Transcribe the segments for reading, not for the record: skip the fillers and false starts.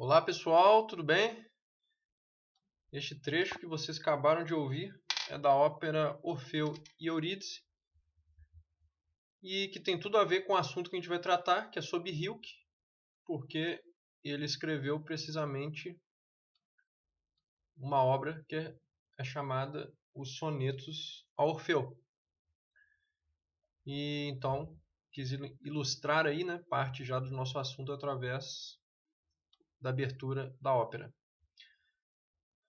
Olá pessoal, tudo bem? Este trecho que vocês acabaram de ouvir é da ópera Orfeu e Eurídice e que tem tudo a ver com o assunto que a gente vai tratar, que é sobre Rilke, porque ele escreveu precisamente uma obra que é chamada Os Sonetos a Orfeu. E então quis ilustrar aí, né, parte já do nosso assunto através da abertura da ópera.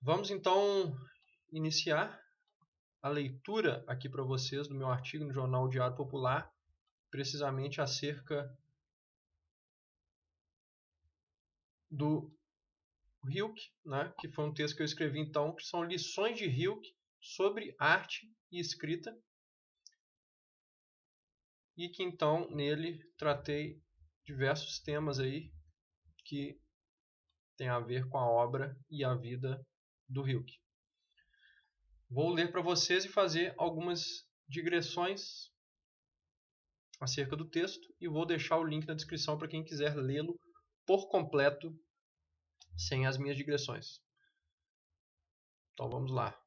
Vamos então iniciar a leitura aqui para vocês do meu artigo no jornal Diário Popular, precisamente acerca do Rilke, né, que foi um texto que eu escrevi então, que são lições de Rilke sobre arte e escrita, e que então nele tratei diversos temas aí que tem a ver com a obra e a vida do Rilke. Vou ler para vocês e fazer algumas digressões acerca do texto e vou deixar o link na descrição para quem quiser lê-lo por completo sem as minhas digressões. Então vamos lá.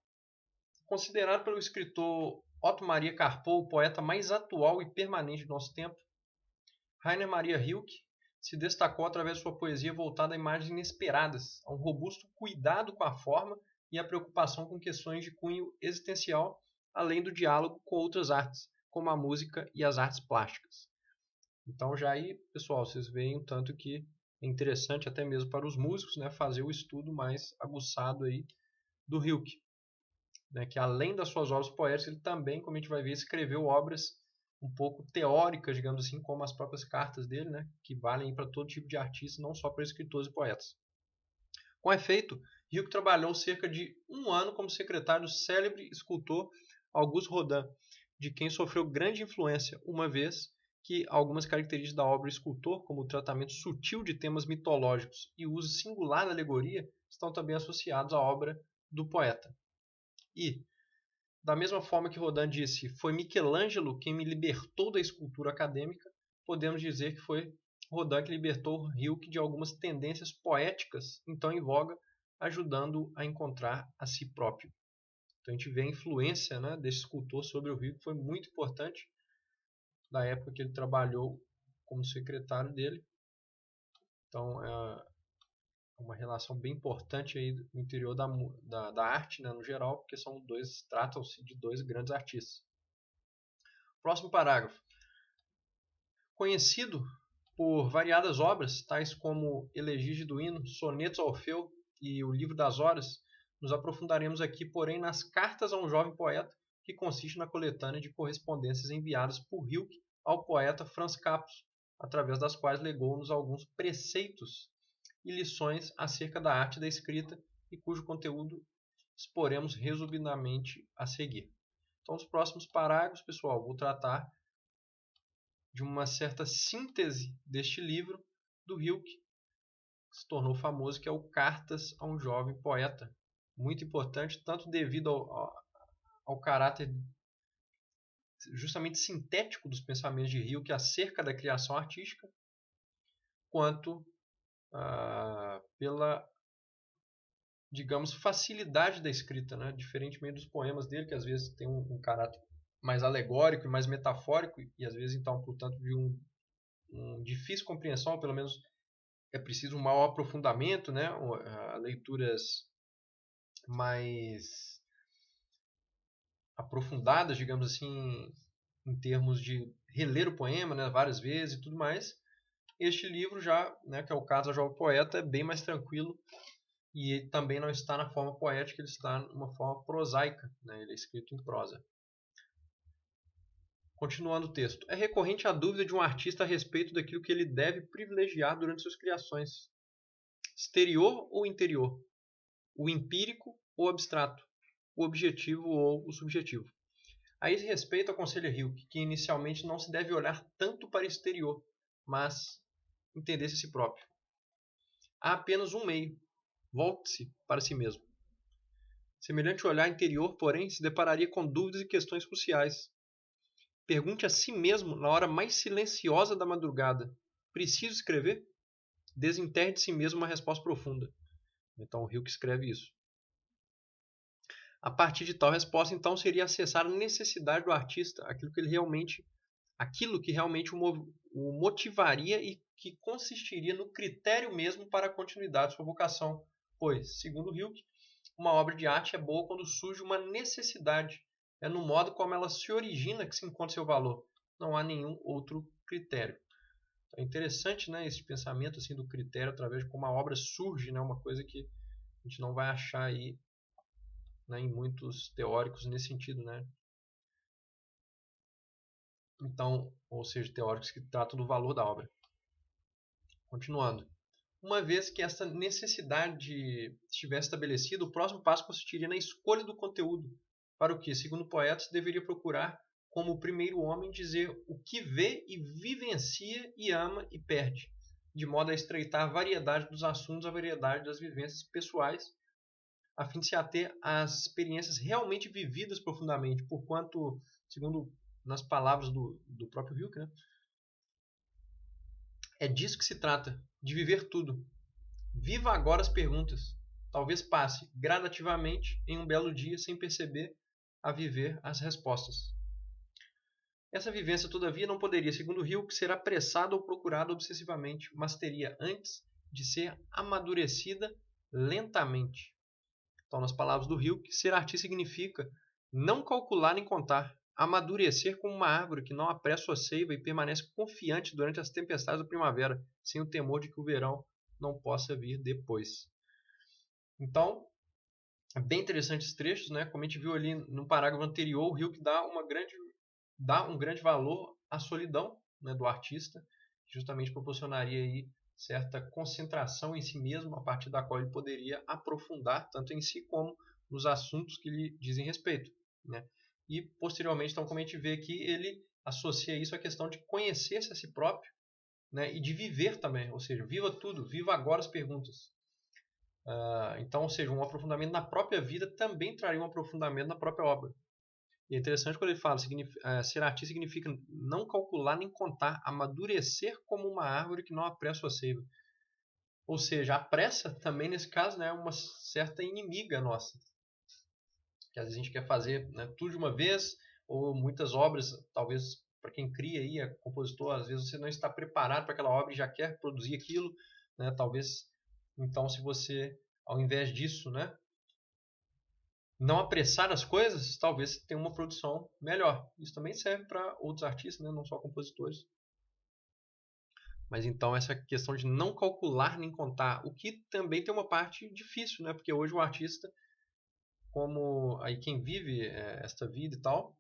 Considerado pelo escritor Otto Maria Carpo o poeta mais atual e permanente do nosso tempo, Rainer Maria Rilke se destacou através de sua poesia voltada a imagens inesperadas, a um robusto cuidado com a forma e a preocupação com questões de cunho existencial, além do diálogo com outras artes, como a música e as artes plásticas. Então já aí, pessoal, vocês veem o tanto que é interessante até mesmo para os músicos, né, fazer o estudo mais aguçado aí do Rilke, né, que além das suas obras poéticas, ele também, como a gente vai ver, escreveu obras um pouco teóricas, digamos assim, como as próprias cartas dele, né, que valem para todo tipo de artista, não só para escritores e poetas. Com efeito, Rilke trabalhou cerca de um ano como secretário do célebre escultor Auguste Rodin, de quem sofreu grande influência, uma vez que algumas características da obra do escultor, como o tratamento sutil de temas mitológicos e o uso singular da alegoria, estão também associados à obra do poeta. E, da mesma forma que Rodin disse, foi Michelangelo quem me libertou da escultura acadêmica, podemos dizer que foi Rodin que libertou Rilke de algumas tendências poéticas então em voga, ajudando-o a encontrar a si próprio. Então a gente vê a influência, né, desse escultor sobre o Rilke, que foi muito importante da época que ele trabalhou como secretário dele. Então é uma relação bem importante aí no interior da arte, né, no geral, porque tratam-se de dois grandes artistas. Próximo parágrafo. Conhecido por variadas obras, tais como Elegias do Hino, Sonetos a Orfeu e o Livro das Horas, nos aprofundaremos aqui, porém, nas Cartas a um Jovem Poeta, que consiste na coletânea de correspondências enviadas por Rilke ao poeta Franz Capus, através das quais legou-nos alguns preceitos e lições acerca da arte da escrita e cujo conteúdo exporemos resumidamente a seguir. Então, os próximos parágrafos, pessoal, vou tratar de uma certa síntese deste livro do Rilke, que se tornou famoso, que é o Cartas a um Jovem Poeta. Muito importante, tanto devido ao caráter justamente sintético dos pensamentos de Rilke acerca da criação artística, quanto pela, digamos, facilidade da escrita, né? Diferentemente dos poemas dele, que às vezes tem um caráter mais alegórico e mais metafórico, e às vezes, então, portanto, de um difícil compreensão, ou pelo menos é preciso um maior aprofundamento, né? Leituras mais aprofundadas, digamos assim, em termos de reler o poema, né, várias vezes e tudo mais. Este livro já, né, que é o Caso ao Jovem Poeta, é bem mais tranquilo e ele também não está na forma poética, ele está numa forma prosaica, né, ele é escrito em prosa. Continuando o texto. É recorrente a dúvida de um artista a respeito daquilo que ele deve privilegiar durante suas criações. Exterior ou interior? O empírico ou abstrato? O objetivo ou o subjetivo? A esse respeito, aconselha Rilke que inicialmente não se deve olhar tanto para o exterior, mas entender-se a si próprio. Há apenas um meio. Volte-se para si mesmo. Semelhante olhar interior, porém, se depararia com dúvidas e questões cruciais. Pergunte a si mesmo na hora mais silenciosa da madrugada: preciso escrever? desenterre de si mesmo uma resposta profunda. Então o Hilke escreve isso. A partir de tal resposta, então, seria acessar a necessidade do artista, aquilo que realmente o motivaria e que consistiria no critério mesmo para a continuidade de sua vocação. Pois, segundo Hilke, uma obra de arte é boa quando surge uma necessidade. É no modo como ela se origina que se encontra seu valor. Não há nenhum outro critério. É interessante, né, esse pensamento assim, do critério através de como a obra surge, né, uma coisa que a gente não vai achar aí, né, em muitos teóricos nesse sentido, né? Então, ou seja, teóricos que tratam do valor da obra. Continuando. Uma vez que essa necessidade estivesse estabelecida, o próximo passo consistiria na escolha do conteúdo, para o que, segundo Poetas, deveria procurar, como o primeiro homem, dizer o que vê e vivencia e ama e perde, de modo a estreitar a variedade dos assuntos, a variedade das vivências pessoais, a fim de se ater às experiências realmente vividas profundamente, porquanto, segundo nas palavras do próprio Hilke, né, é disso que se trata, de viver tudo. Viva agora as perguntas. Talvez passe gradativamente em um belo dia sem perceber a viver as respostas. Essa vivência, todavia, não poderia, segundo Hilke, ser apressada ou procurada obsessivamente, mas teria antes de ser amadurecida lentamente. Então, nas palavras do Hilke, ser artista significa não calcular nem contar, amadurecer como uma árvore que não apressa sua seiva e permanece confiante durante as tempestades da primavera, sem o temor de que o verão não possa vir depois. Então, é bem interessante esses trechos, né? Como a gente viu ali no parágrafo anterior, o Hilke dá um grande valor à solidão, né, do artista, que justamente proporcionaria aí certa concentração em si mesmo, a partir da qual ele poderia aprofundar tanto em si como nos assuntos que lhe dizem respeito, né? E posteriormente, então, como a gente vê aqui, ele associa isso à questão de conhecer-se a si próprio, né, e de viver também, ou seja, viva tudo, viva agora as perguntas. Então, ou seja, um aprofundamento na própria vida também traria um aprofundamento na própria obra. E é interessante quando ele fala, ser artista significa não calcular nem contar, amadurecer como uma árvore que não apressa a seiva. Ou seja, a pressa também nesse caso, né, é uma certa inimiga nossa. Que às vezes a gente quer fazer, né, tudo de uma vez, ou muitas obras, talvez para quem cria aí, é compositor, às vezes você não está preparado para aquela obra e já quer produzir aquilo, né, talvez, então se você, ao invés disso, né, não apressar as coisas, talvez tenha uma produção melhor. Isso também serve para outros artistas, né? Não só compositores. Mas então essa questão de não calcular nem contar, o que também tem uma parte difícil, né? Porque hoje o artista, como aí quem vive esta vida e tal,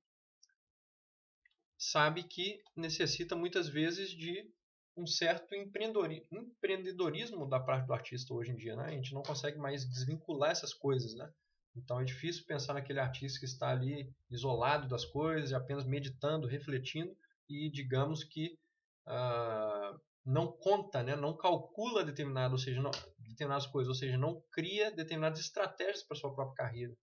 sabe que necessita muitas vezes de um certo empreendedorismo da parte do artista hoje em dia, né? A gente não consegue mais desvincular essas coisas, né? Então é difícil pensar naquele artista que está ali isolado das coisas, apenas meditando, refletindo e digamos que não conta, né? Não calcula determinadas coisas, ou seja, não cria determinadas estratégias para a sua própria carreira.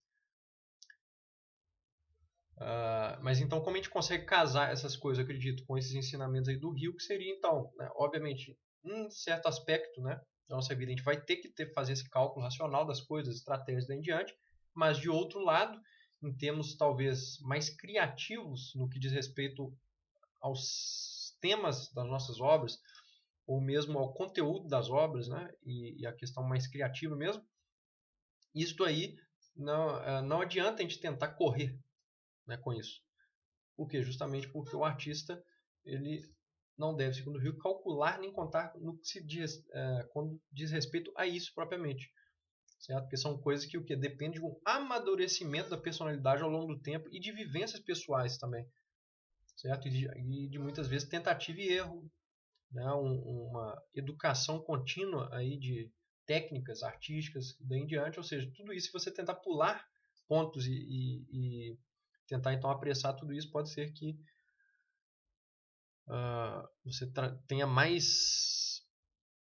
Mas então como a gente consegue casar essas coisas, eu acredito, com esses ensinamentos aí do Rio, que seria então, né, obviamente, em certo aspecto, né, da nossa vida, a gente vai ter que fazer esse cálculo racional das coisas, estratégias daí em diante, mas de outro lado, em termos talvez mais criativos no que diz respeito aos temas das nossas obras, ou mesmo ao conteúdo das obras, né, e a questão mais criativa mesmo, isto aí não adianta a gente tentar correr, né, com isso. Por quê? Justamente porque o artista ele não deve, segundo o Rio, calcular nem contar no que se diz, quando diz respeito a isso propriamente. Certo? Porque são coisas que o que depende de um amadurecimento da personalidade ao longo do tempo e de vivências pessoais também. Certo? E de muitas vezes tentativa e erro, né? Uma educação contínua aí de técnicas artísticas daí em diante, ou seja, tudo isso se você tentar pular pontos e tentar então apressar tudo isso, pode ser que você tenha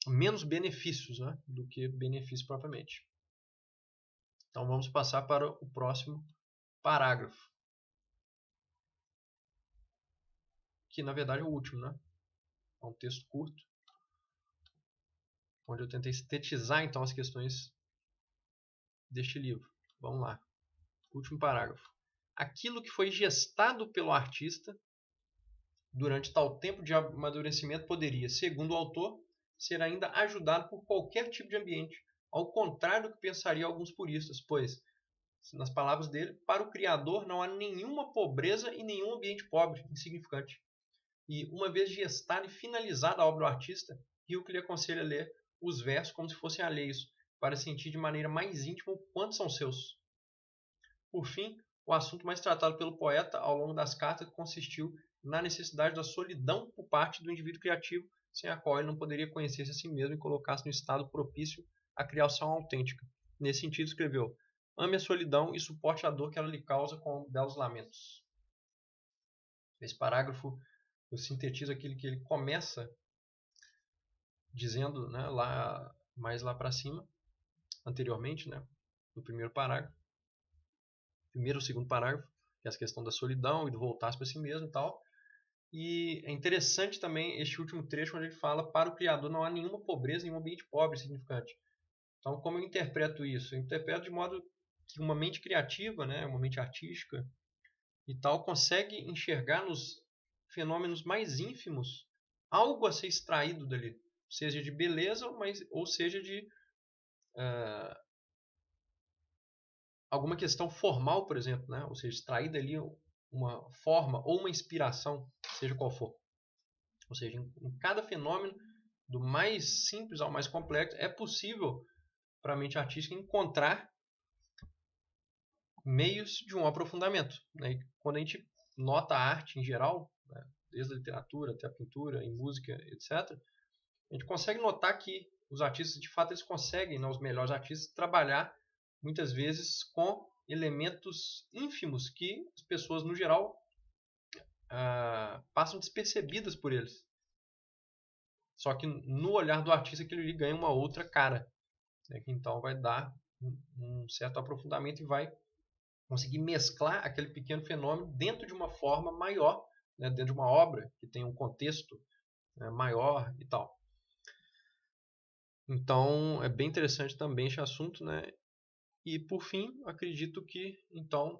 menos benefícios, né, do que benefícios propriamente. Então vamos passar para o próximo parágrafo, que na verdade é o último, né? É um texto curto. onde eu tentei sintetizar então as questões deste livro. Vamos lá. Último parágrafo. Aquilo que foi gestado pelo artista durante tal tempo de amadurecimento poderia, segundo o autor, ser ainda ajudado por qualquer tipo de ambiente, ao contrário do que pensariam alguns puristas, pois, nas palavras dele, para o Criador não há nenhuma pobreza e nenhum ambiente pobre, insignificante. E, uma vez gestada e finalizada a obra do artista, Hilke lhe aconselha a ler os versos como se fossem alheios, para sentir de maneira mais íntima o quanto são seus. Por fim, o assunto mais tratado pelo poeta ao longo das cartas consistiu na necessidade da solidão por parte do indivíduo criativo, sem a qual ele não poderia conhecer-se a si mesmo e colocar-se no estado propício à criação autêntica. Nesse sentido, escreveu: ame a solidão e suporte a dor que ela lhe causa com belos lamentos. Esse parágrafo eu sintetizo aquilo que ele começa dizendo, né, mais lá para cima, anteriormente, né, no primeiro parágrafo. Primeiro ou segundo parágrafo, que é essa questão da solidão e do voltar-se para si mesmo e tal. E é interessante também este último trecho onde ele fala: para o Criador não há nenhuma pobreza, nenhum ambiente pobre significante. Então, como eu interpreto isso? Eu interpreto de modo que uma mente criativa, né, uma mente artística e tal, consegue enxergar nos fenômenos mais ínfimos algo a ser extraído dali, seja de beleza, ou seja de alguma questão formal, por exemplo, né? Ou seja, extrair dali uma forma ou uma inspiração, seja qual for. Ou seja, em cada fenômeno, do mais simples ao mais complexo, é possível para a mente artística encontrar meios de um aprofundamento. Né? E quando a gente nota a arte em geral, né? Desde a literatura até a pintura, em música, etc., a gente consegue notar que os artistas, de fato, eles conseguem, né, os melhores artistas, trabalhar muitas vezes com elementos ínfimos que as pessoas, no geral, passam despercebidas por eles. Só que no olhar do artista aquilo ali ganha uma outra cara, né, que então vai dar um certo aprofundamento e vai conseguir mesclar aquele pequeno fenômeno dentro de uma forma maior, né, dentro de uma obra que tem um contexto, né, maior e tal. Então é bem interessante também esse assunto, né? E por fim, acredito que então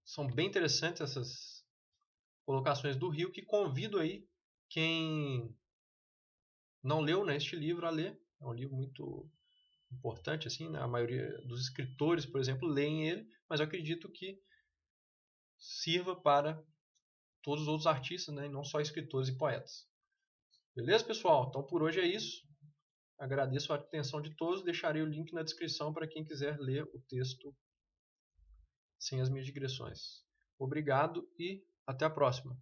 são bem interessantes essas colocações do Rio, que convido aí quem não leu, né, este livro a ler. É um livro muito importante, assim, né? A maioria dos escritores, por exemplo, leem ele, mas eu acredito que sirva para todos os outros artistas, né, e não só escritores e poetas. Beleza, pessoal? Então por hoje é isso. Agradeço a atenção de todos. Deixarei o link na descrição para quem quiser ler o texto sem as minhas digressões. Obrigado e até a próxima.